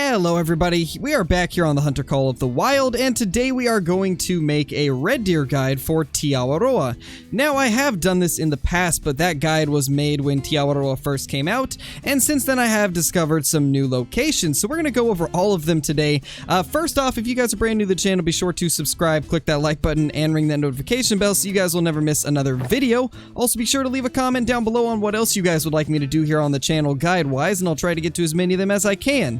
Hello everybody, we are back here on the Hunter Call of the Wild, and today we are going to make a red deer guide for Te Awaroa. Now I have done this in the past, but that guide was made when Te Awaroa first came out, and since then I have discovered some new locations, so we're going to go over all of them today. First off, if you guys are brand new to the channel, be sure to subscribe, click that like button, and ring that notification bell so you guys will never miss another video. Also be sure to leave a comment down below on what else you guys would like me to do here on the channel guide-wise, and I'll try to get to as many of them as I can.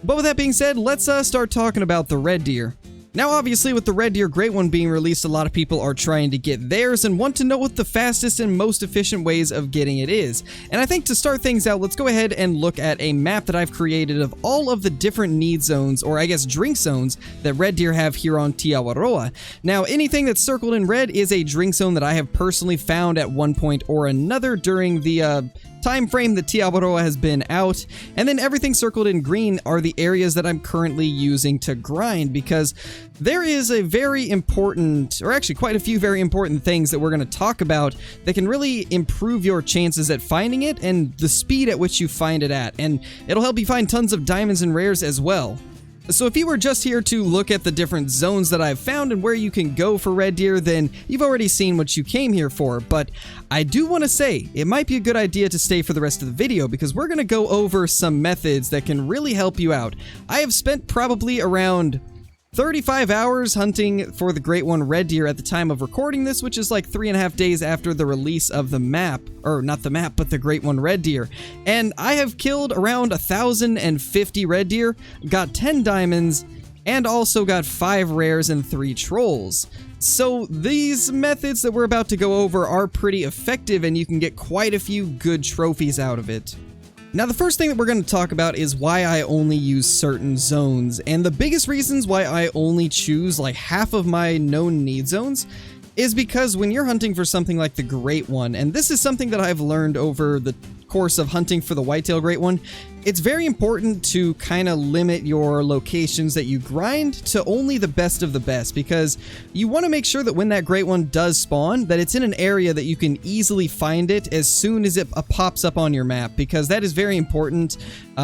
But with that being said, let's start talking about the red deer. Now obviously with the red deer great one being released, a lot of people are trying to get theirs and want to know what the fastest and most efficient ways of getting it is. And I think to start things out, let's go ahead and look at a map that I've created of all of the different need zones, or I guess drink zones, that red deer have here on Te Awaroa. Now anything that's circled in red is a drink zone that I have personally found at one point or another during the time frame that Te Awaroa has been out, and then everything circled in green are the areas that I'm currently using to grind, because there is a very important, or actually quite a few very important things that we're going to talk about that can really improve your chances at finding it and the speed at which you find it at, and it'll help you find tons of diamonds and rares as well. So if you were just here to look at the different zones that I've found and where you can go for red deer, then you've already seen what you came here for. But I do want to say it might be a good idea to stay for the rest of the video, because we're going to go over some methods that can really help you out. I have spent probably around 35 hours hunting for the great one red deer at the time of recording this, which is like 3.5 days after the release of the map, or not the map, but the great one red deer. And I have killed around 1,050 red deer, got 10 diamonds, and also got 5 rares and 3 trolls. So these methods that we're about to go over are pretty effective, and you can get quite a few good trophies out of it. Now the first thing that we're going to talk about is why I only use certain zones, and the biggest reasons why I only choose like half of my known need zones is because when you're hunting for something like the Great One, and this is something that I've learned over the course of hunting for the Whitetail Great One, it's very important to kind of limit your locations that you grind to only the best of the best, because you want to make sure that when that Great One does spawn, that it's in an area that you can easily find it as soon as it pops up on your map, because that is very important.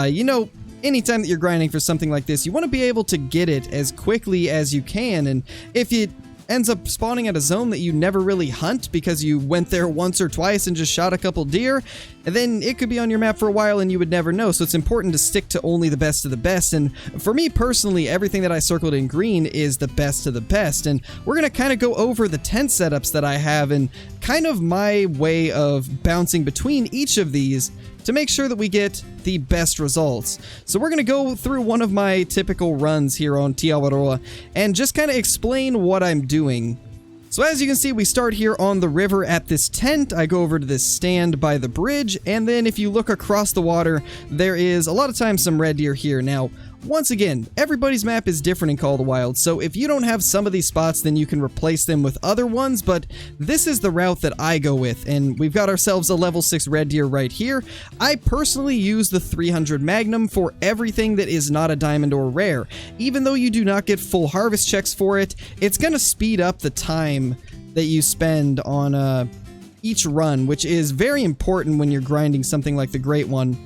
You know, anytime that you're grinding for something like this, you want to be able to get it as quickly as you can, and if it ends up spawning at a zone that you never really hunt because you went there once or twice and just shot a couple deer, and then it could be on your map for a while and you would never know. So it's important to stick to only the best of the best, and for me personally, everything that I circled in green is the best of the best. And we're going to kind of go over the tent setups that I have and kind of my way of bouncing between each of these to make sure that we get the best results. So we're going to go through one of my typical runs here on Te Awaroa and just kind of explain what I'm doing. So as you can see, we start here on the river at this tent. I go over to this stand by the bridge, and then if you look across the water, there is a lot of times some red deer here. Now, once again, everybody's map is different in Call of the Wild, so if you don't have some of these spots, then you can replace them with other ones, but this is the route that I go with, and we've got ourselves a level 6 red deer right here. I personally use the 300 Magnum for everything that is not a diamond or rare. Even though you do not get full harvest checks for it, it's going to speed up the time that you spend on each run, which is very important when you're grinding something like the Great One.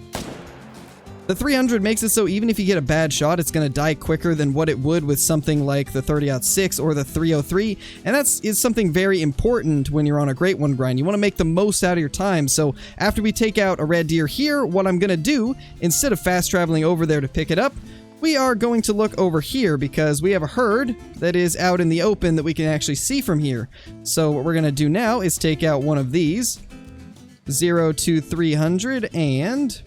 The 300 makes it so even if you get a bad shot, it's going to die quicker than what it would with something like the 30-06 or the 303, and is something very important when you're on a Great One grind. You want to make the most out of your time, so after we take out a red deer here, what I'm going to do, instead of fast traveling over there to pick it up, we are going to look over here because we have a herd that is out in the open that we can actually see from here. So what we're going to do now is take out one of these, 0 to 300, and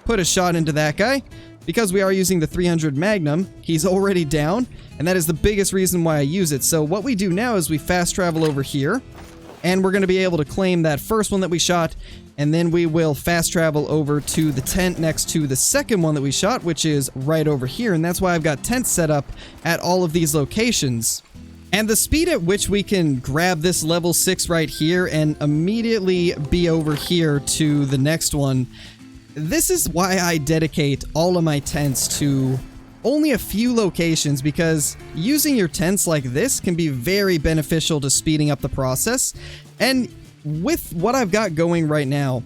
put a shot into that guy. Because we are using the 300 Magnum, he's already down, and that is the biggest reason why I use it. So what we do now is we fast travel over here, and we're going to be able to claim that first one that we shot, and then we will fast travel over to the tent next to the second one that we shot, which is right over here, and that's why I've got tents set up at all of these locations. And the speed at which we can grab this level 6 right here and immediately be over here to the next one, this is why I dedicate all of my tents to only a few locations, because using your tents like this can be very beneficial to speeding up the process. And with what I've got going right now,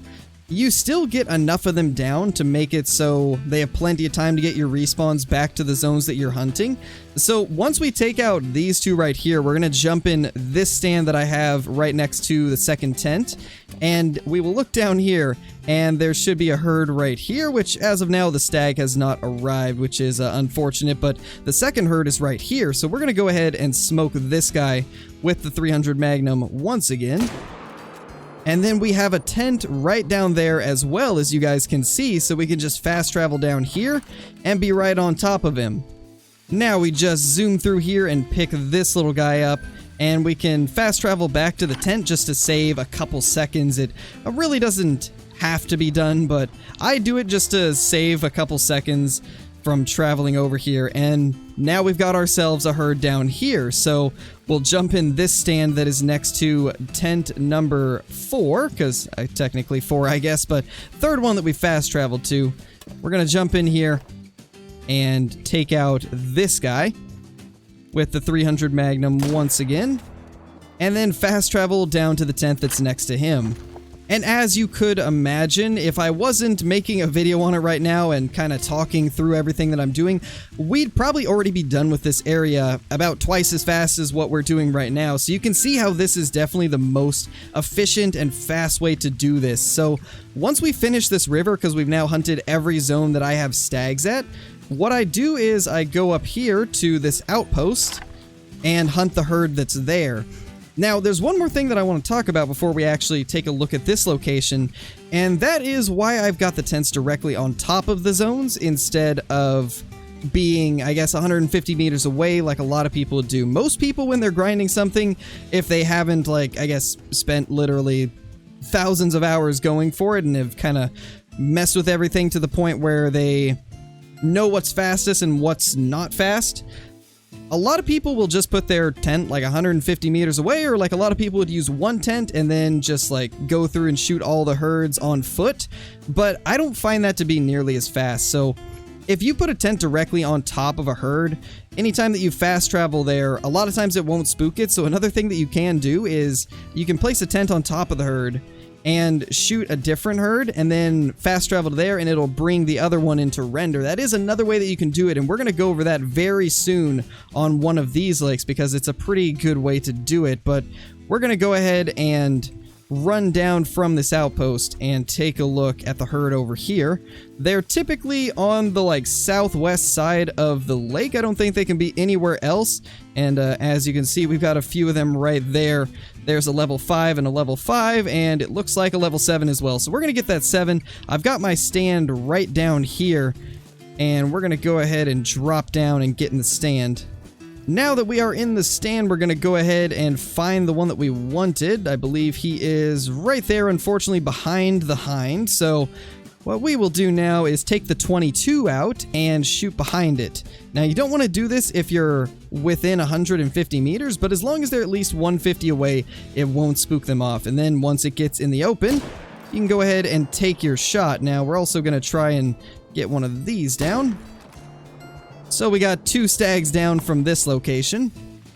you still get enough of them down to make it so they have plenty of time to get your respawns back to the zones that you're hunting. So once we take out these two right here, we're going to jump in this stand that I have right next to the second tent, and we will look down here, and there should be a herd right here, which as of now the stag has not arrived, which is unfortunate, but the second herd is right here. So we're going to go ahead and smoke this guy with the 300 Magnum once again. And then we have a tent right down there as well, as you guys can see, so we can just fast travel down here and be right on top of him. Now we just zoom through here and pick this little guy up, and we can fast travel back to the tent just to save a couple seconds. It really doesn't have to be done, but I do it just to save a couple seconds from traveling over here. And now we've got ourselves a herd down here, so we'll jump in this stand that is next to tent number 4, because technically 4 I guess, but third one that we fast traveled to. We're gonna jump in here and take out this guy with the 300 Magnum once again, and then fast travel down to the tent that's next to him. And as you could imagine, if I wasn't making a video on it right now and kind of talking through everything that I'm doing, we'd probably already be done with this area about twice as fast as what we're doing right now. So you can see how this is definitely the most efficient and fast way to do this. So once we finish this river, because we've now hunted every zone that I have stags at, what I do is I go up here to this outpost and hunt the herd that's there. Now, there's one more thing that I want to talk about before we actually take a look at this location, and that is why I've got the tents directly on top of the zones instead of being, I guess, 150 meters away like a lot of people do. Most people, when they're grinding something, if they haven't, like, I guess, spent literally thousands of hours going for it and have kind of messed with everything to the point where they know what's fastest and what's not fast, a lot of people will just put their tent like 150 meters away, or like a lot of people would use one tent and then just like go through and shoot all the herds on foot. But I don't find that to be nearly as fast. So if you put a tent directly on top of a herd, anytime that you fast travel there, a lot of times it won't spook it. So another thing that you can do is you can place a tent on top of the herd and shoot a different herd and then fast travel to there, and it'll bring the other one into render. That is another way that you can do it, and we're going to go over that very soon on one of these lakes because it's a pretty good way to do it. But we're going to go ahead and run down from this outpost and take a look at the herd over here. They're typically on the like southwest side of the lake. I don't think they can be anywhere else. And as you can see, we've got a few of them right there. There's a level 5 and a level 5, and it looks like a level 7 as well. So we're going to get that 7. I've got my stand right down here, and we're going to go ahead and drop down and get in the stand. Now that we are in the stand, we're going to go ahead and find the one that we wanted. I believe he is right there, unfortunately, behind the hind. So what we will do now is take the 22 out and shoot behind it. Now, you don't want to do this if you're within 150 meters, but as long as they're at least 150 away, it won't spook them off. And then once it gets in the open, you can go ahead and take your shot. Now, we're also going to try and get one of these down. So we got 2 stags down from this location.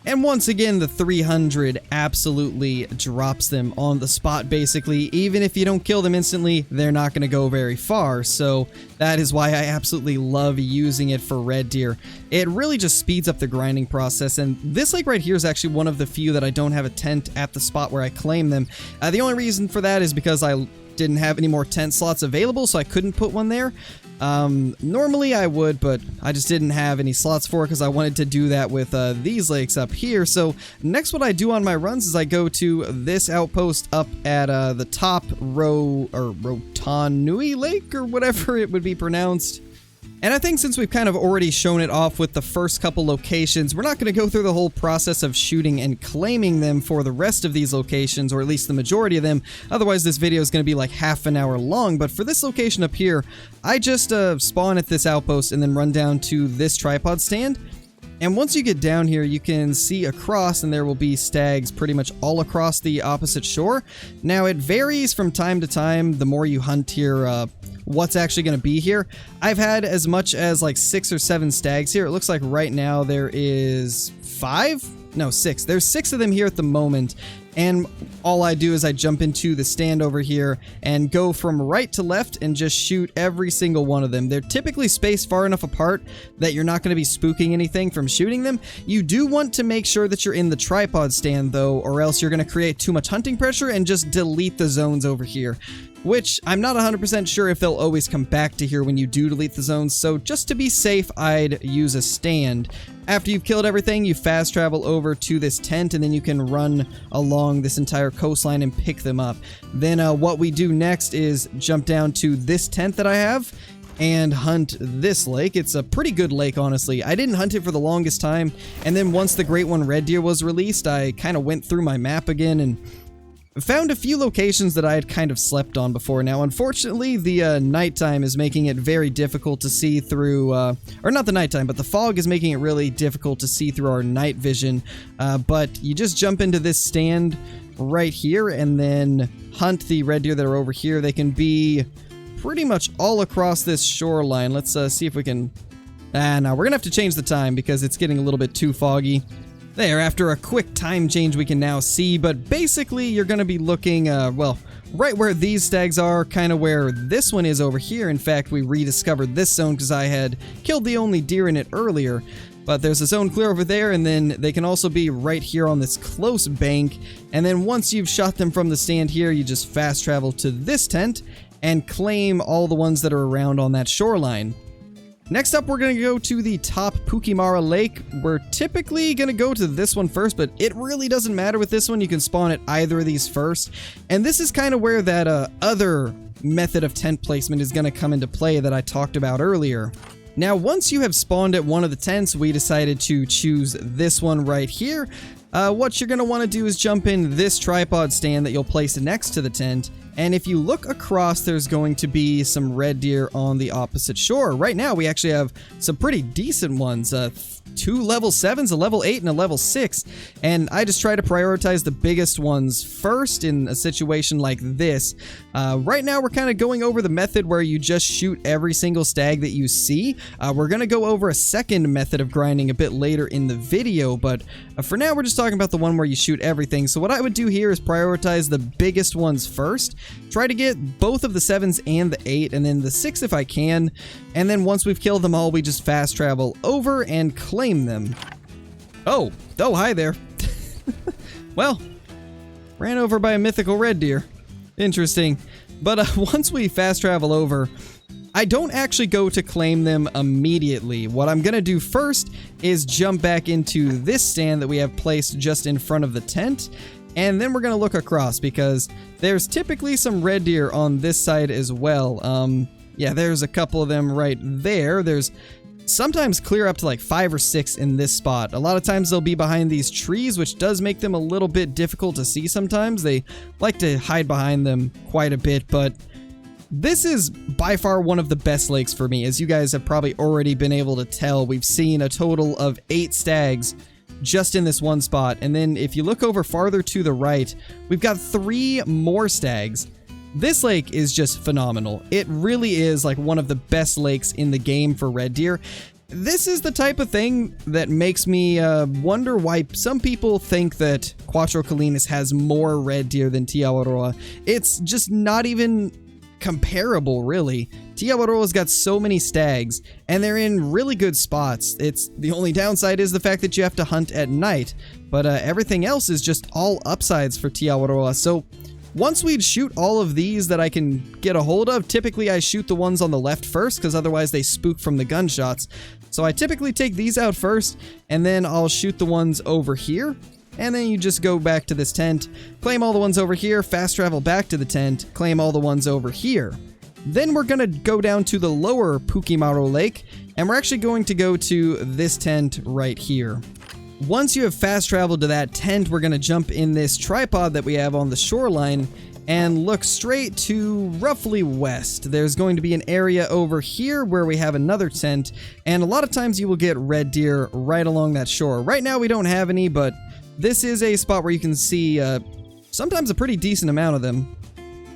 And once again, the 300 absolutely drops them on the spot, basically. Even if you don't kill them instantly, they're not going to go very far. So that is why I absolutely love using it for red deer. It really just speeds up the grinding process. And this lake right here is actually one of the few that I don't have a tent at the spot where I claim them. The only reason for that is because I didn't have any more tent slots available, so I couldn't put one there. Normally I would, but I just didn't have any slots for it because I wanted to do that with these lakes up here. So next, what I do on my runs is I go to this outpost up at the top Rotanui Lake, or whatever it would be pronounced. And I think since we've kind of already shown it off with the first couple locations, we're not going to go through the whole process of shooting and claiming them for the rest of these locations, or at least the majority of them. Otherwise, this video is going to be like half an hour long. But for this location up here, I just spawn at this outpost and then run down to this tripod stand. And once you get down here, you can see across, and there will be stags pretty much all across the opposite shore. Now, it varies from time to time. The more you hunt here, what's actually going to be here. I've had as much as like 6 or 7 stags here. It looks like right now there is 5? No, 6. There's 6 of them here at the moment. And all I do is I jump into the stand over here and go from right to left and just shoot every single one of them. They're typically spaced far enough apart that you're not going to be spooking anything from shooting them. You do want to make sure that you're in the tripod stand though, or else you're going to create too much hunting pressure and just delete the zones over here. Which I'm not 100% sure if they'll always come back to here when you do delete the zones, so just to be safe, I'd use a stand. After you've killed everything, you fast travel over to this tent, and then you can run along this entire coastline and pick them up. Then what we do next is jump down to this tent that I have and hunt this lake. It's a pretty good lake, honestly. I didn't hunt it for the longest time, and then once the Great One Red Deer was released, I kind of went through my map again and found a few locations that I had kind of slept on before. Now, unfortunately, the nighttime is making it very difficult to see through, or not the nighttime, but the fog is making it really difficult to see through our night vision. But you just jump into this stand right here and then hunt the red deer that are over here. They can be pretty much all across this shoreline. Let's see if we can... no, we're gonna have to change the time because it's getting a little bit too foggy. There, after a quick time change we can now see, but basically you're going to be looking, well, right where these stags are, kind of where this one is over here. In fact, we rediscovered this zone because I had killed the only deer in it earlier. But there's a zone clear over there, and then they can also be right here on this close bank. And then once you've shot them from the stand here, you just fast travel to this tent and claim all the ones that are around on that shoreline. Next up, we're going to go to the top Pukimara Lake. We're typically going to go to this one first, but it really doesn't matter with this one. You can spawn at either of these first. And this is kind of where that other method of tent placement is going to come into play that I talked about earlier. Now, once you have spawned at one of the tents, we decided to choose this one right here. What you're going to want to do is jump in this tripod stand that you'll place next to the tent. And if you look across, there's going to be some red deer on the opposite shore. Right now, we actually have some pretty decent ones. 2 level 7s, a level 8, and a level 6. And I just try to prioritize the biggest ones first in a situation like this. Right now, we're kind of going over the method where you just shoot every single stag that you see. We're going to go over a second method of grinding a bit later in the video, but for now, we're just talking about the one where you shoot everything. So what I would do here is prioritize the biggest ones first. Try to get both of the 7s and the 8, and then the 6 if I can. And then once we've killed them all, we just fast travel over and claim them. Oh, hi there. Well, ran over by a mythical red deer. Interesting. But once we fast travel over, I don't actually go to claim them immediately. What I'm going to do first is jump back into this stand that we have placed just in front of the tent. And then we're going to look across because there's typically some red deer on this side as well. Yeah, there's a couple of them right there. There's sometimes clear up to like 5 or 6 in this spot. A lot of times they'll be behind these trees, which does make them a little bit difficult to see sometimes. They like to hide behind them quite a bit, but this is by far one of the best lakes for me. As you guys have probably already been able to tell, we've seen a total of 8 stags just in this one spot. And then if you look over farther to the right, we've got 3 more stags. This lake is just phenomenal. It really is like one of the best lakes in the game for red deer. This is the type of thing that makes me wonder why some people think that Quattro Colinas has more red deer than Te Awaroa. It's just not even comparable, really. Te Awaroa's got so many stags, and they're in really good spots. The only downside is the fact that you have to hunt at night, but everything else is just all upsides for Te Awaroa. So once we shoot all of these that I can get a hold of, typically I shoot the ones on the left first, because otherwise they spook from the gunshots. So I typically take these out first, and then I'll shoot the ones over here. And then you just go back to this tent, claim all the ones over here, fast travel back to the tent, claim all the ones over here. Then we're going to go down to the lower Pukimara Lake, and we're actually going to go to this tent right here. Once you have fast traveled to that tent, we're going to jump in this tripod that we have on the shoreline and look straight to roughly west. There's going to be an area over here where we have another tent, and a lot of times you will get red deer right along that shore. Right now we don't have any, but this is a spot where you can see sometimes a pretty decent amount of them.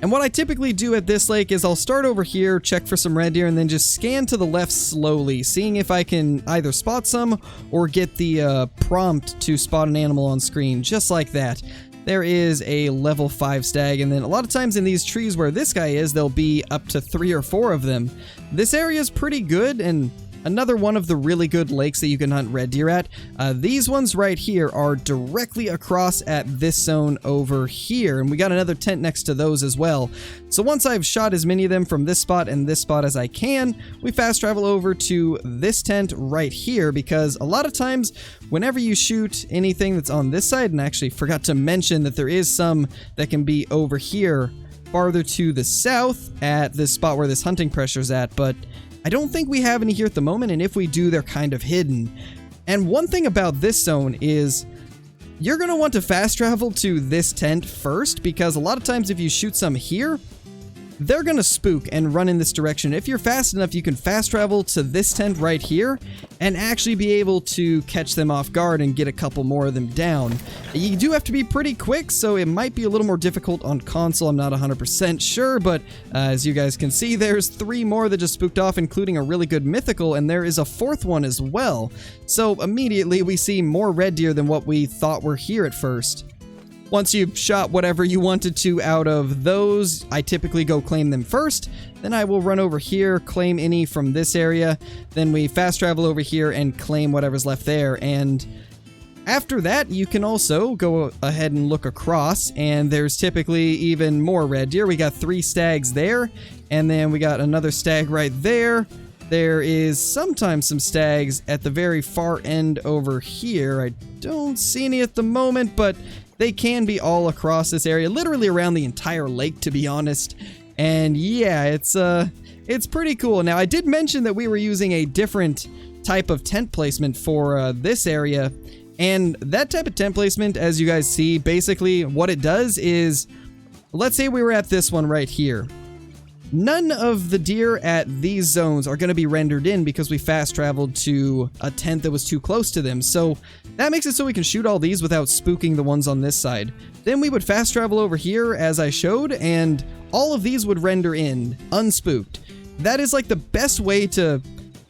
And what I typically do at this lake is I'll start over here, check for some red deer, and then just scan to the left slowly, seeing if I can either spot some or get the prompt to spot an animal on screen, just like that. there is a level 5 stag, and then a lot of times in these trees where this guy is, there'll be up to 3 or 4 of them. This area is pretty good, and another one of the really good lakes that you can hunt red deer at. These ones right here are directly across at this zone over here, and we got another tent next to those as well. So once I've shot as many of them from this spot and this spot as I can, we fast travel over to this tent right here, because a lot of times whenever you shoot anything that's on this side, and I actually forgot to mention that there is some that can be over here farther to the south at this spot where this hunting pressure's at, but I don't think we have any here at the moment, and if we do, they're kind of hidden. And one thing about this zone is you're going to want to fast travel to this tent first, because a lot of times if you shoot some here, they're going to spook and run in this direction. If you're fast enough, you can fast travel to this tent right here and actually be able to catch them off guard and get a couple more of them down. You do have to be pretty quick, so it might be a little more difficult on console. I'm not 100% sure, but as you guys can see, there's 3 more that just spooked off, including a really good mythical, and there is a 4th one as well. So immediately we see more red deer than what we thought were here at first. Once you've shot whatever you wanted to out of those, I typically go claim them first. Then I will run over here, claim any from this area. Then we fast travel over here and claim whatever's left there. And after that, you can also go ahead and look across, and there's typically even more red deer. We got 3 stags there, and then we got another stag right there. There is sometimes some stags at the very far end over here. I don't see any at the moment, but they can be all across this area, literally around the entire lake, to be honest. And yeah, it's pretty cool. Now, I did mention that we were using a different type of tent placement for this area, and that type of tent placement, as you guys see, basically what it does is, let's say we were at this one right here. None of the deer at these zones are going to be rendered in because we fast traveled to a tent that was too close to them. So that makes it so we can shoot all these without spooking the ones on this side. Then we would fast travel over here as I showed, and all of these would render in unspooked. That is like the best way to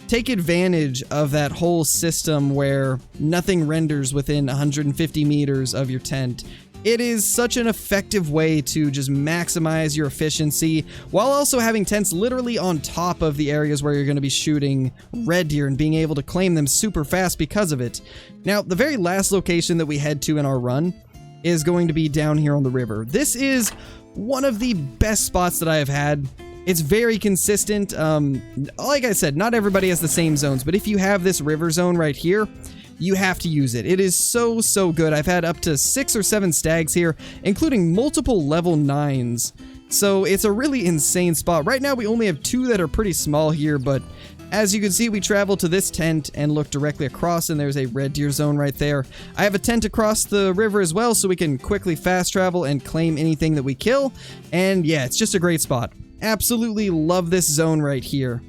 take advantage of that whole system where nothing renders within 150 meters of your tent. It is such an effective way to just maximize your efficiency while also having tents literally on top of the areas where you're going to be shooting red deer and being able to claim them super fast because of it. Now, the very last location that we head to in our run is going to be down here on the river. This is one of the best spots that I have had. It's very consistent. Like I said, not everybody has the same zones, but if you have this river zone right here, you have to use it. It is so good. I've had up to 6 or 7 stags here, including multiple level 9s. So it's a really insane spot. Right now we only have 2 that are pretty small here, but as you can see, we travel to this tent and look directly across, and there's a red deer zone right there. I have a tent across the river as well, so we can quickly fast travel and claim anything that we kill. And yeah, it's just a great spot. Absolutely love this zone right here.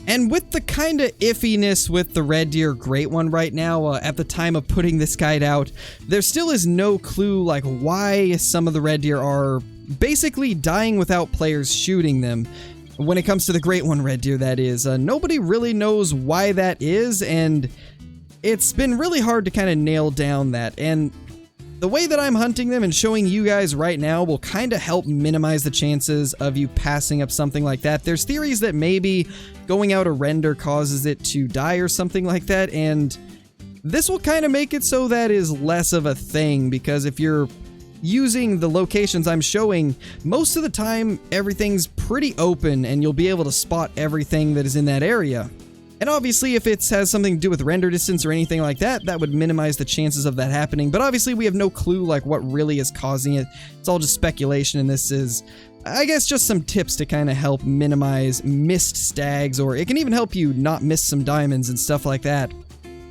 And with the kind of iffiness with the Red Deer Great One right now, at the time of putting this guide out, there still is no clue like why some of the Red Deer are basically dying without players shooting them. When it comes to the Great One Red Deer, that is. Nobody really knows why that is, and it's been really hard to kind of nail down that. And the way that I'm hunting them and showing you guys right now will kind of help minimize the chances of you passing up something like that. There's theories that maybe going out a render causes it to die or something like that, and this will kind of make it so that is less of a thing, because if you're using the locations I'm showing, most of the time everything's pretty open and you'll be able to spot everything that is in that area. And obviously, if it has something to do with render distance or anything like that, that would minimize the chances of that happening. But obviously, we have no clue like what really is causing it. It's all just speculation, and this is, I guess, just some tips to kind of help minimize missed stags, or it can even help you not miss some diamonds and stuff like that.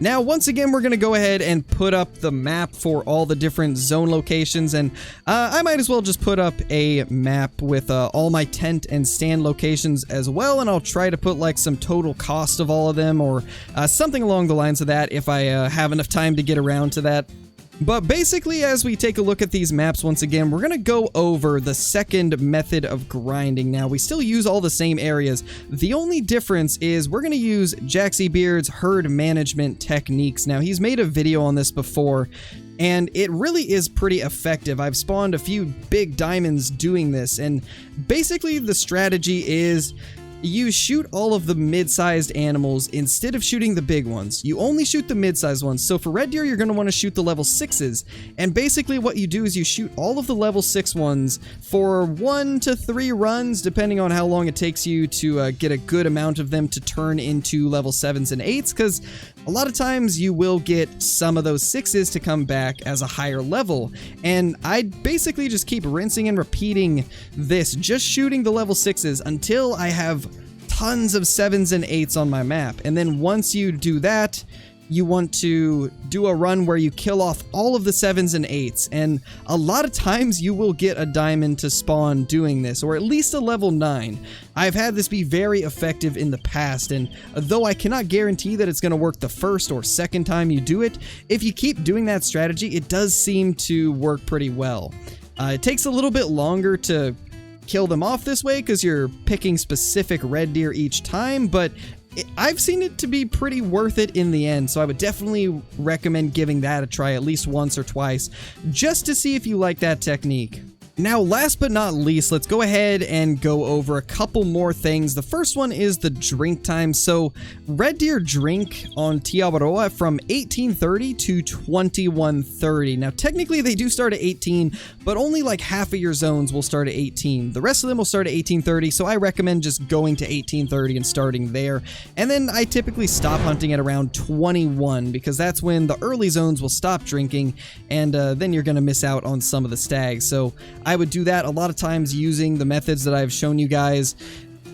Now, once again, we're going to go ahead and put up the map for all the different zone locations, and I might as well just put up a map with all my tent and stand locations as well, and I'll try to put like some total cost of all of them, or something along the lines of that if I have enough time to get around to that. But basically, as we take a look at these maps once again, we're going to go over the second method of grinding. Now, we still use all the same areas. The only difference is we're going to use Jaxie Beard's herd management techniques. Now, he's made a video on this before, And it really is pretty effective. I've spawned a few big diamonds doing this, and basically the strategy is you shoot all of the mid-sized animals instead of shooting the big ones. You only shoot the mid-sized ones. So for red deer, you're going to want to shoot the level 6s. And basically what you do is you shoot all of the level 6 ones for 1 to 3 runs, depending on how long it takes you to get a good amount of them to turn into level 7s and 8s, because a lot of times you will get some of those 6s to come back as a higher level. And I basically just keep rinsing and repeating this, just shooting the level 6s until I have tons of 7s and 8s on my map. And then once you do that, you want to do a run where you kill off all of the 7s and 8s, and a lot of times you will get a diamond to spawn doing this, or at least a level 9. I've had this be very effective in the past, and though I cannot guarantee that it's going to work the first or second time you do it, if you keep doing that strategy, it does seem to work pretty well. It takes a little bit longer to kill them off this way because you're picking specific red deer each time, but I've seen it to be pretty worth it in the end, so I would definitely recommend giving that a try at least once or twice, just to see if you like that technique. Now, last but not least, let's go ahead and go over a couple more things. The first one is the drink time. So, red deer drink on Te Awaroa from 1830 to 2130. Now, technically, they do start at 18, but only like half of your zones will start at 18. The rest of them will start at 1830, so I recommend just going to 1830 and starting there. And then I typically stop hunting at around 21, because that's when the early zones will stop drinking, and then you're going to miss out on some of the stags. So, I would do that a lot of times using the methods that I've shown you guys.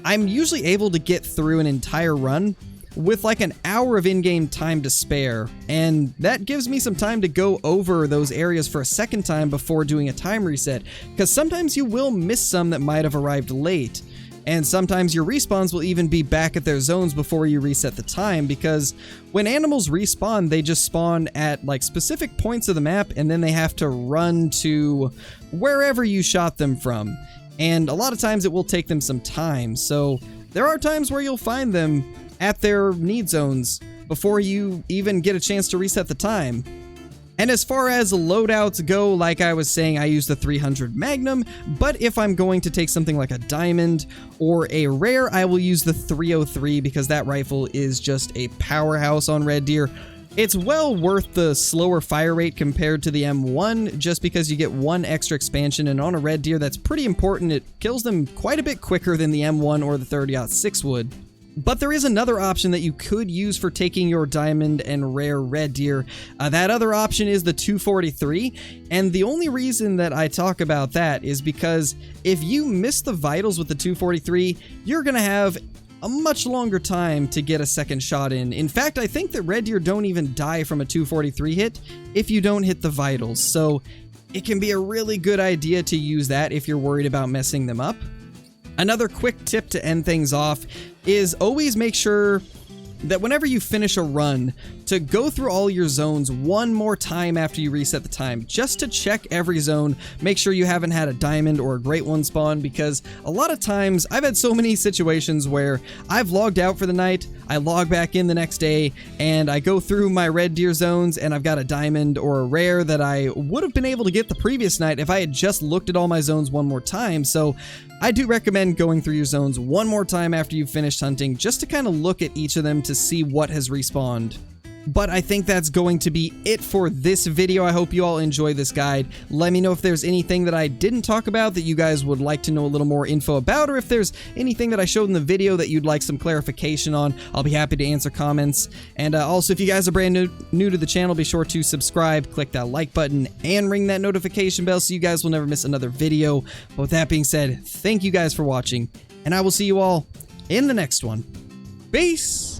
I'm usually able to get through an entire run with like an hour of in-game time to spare, and that gives me some time to go over those areas for a second time before doing a time reset, because sometimes you will miss some that might have arrived late. And sometimes your respawns will even be back at their zones before you reset the time, because when animals respawn, they just spawn at like specific points of the map, and then they have to run to wherever you shot them from. And a lot of times it will take them some time, so there are times where you'll find them at their need zones before you even get a chance to reset the time. And as far as loadouts go, like I was saying, I use the 300 Magnum, but if I'm going to take something like a diamond or a rare, I will use the 303, because that rifle is just a powerhouse on red deer. It's well worth the slower fire rate compared to the M1, just because you get one extra expansion, and on a red deer that's pretty important. It kills them quite a bit quicker than the M1 or the 30-06 would. But there is another option that you could use for taking your diamond and rare red deer. That other option is the 243, and the only reason that I talk about that is because if you miss the vitals with the 243, you're going to have a much longer time to get a second shot in. In fact, I think that red deer don't even die from a 243 hit if you don't hit the vitals, so it can be a really good idea to use that if you're worried about messing them up. Another quick tip to end things off is always make sure that whenever you finish a run, to go through all your zones one more time after you reset the time, just to check every zone, make sure you haven't had a diamond or a great one spawn, because a lot of times I've had so many situations where I've logged out for the night, I log back in the next day, and I go through my red deer zones and I've got a diamond or a rare that I would have been able to get the previous night if I had just looked at all my zones one more time. So I do recommend going through your zones one more time after you've finished hunting, just to kind of look at each of them to see what has respawned. But I think that's going to be it for this video. I hope you all enjoy this guide. Let me know if there's anything that I didn't talk about that you guys would like to know a little more info about, or if there's anything that I showed in the video that you'd like some clarification on. I'll be happy to answer comments. And also, if you guys are brand new to the channel, be sure to subscribe, click that like button, and ring that notification bell so you guys will never miss another video. But with that being said, thank you guys for watching, and I will see you all in the next one. Peace!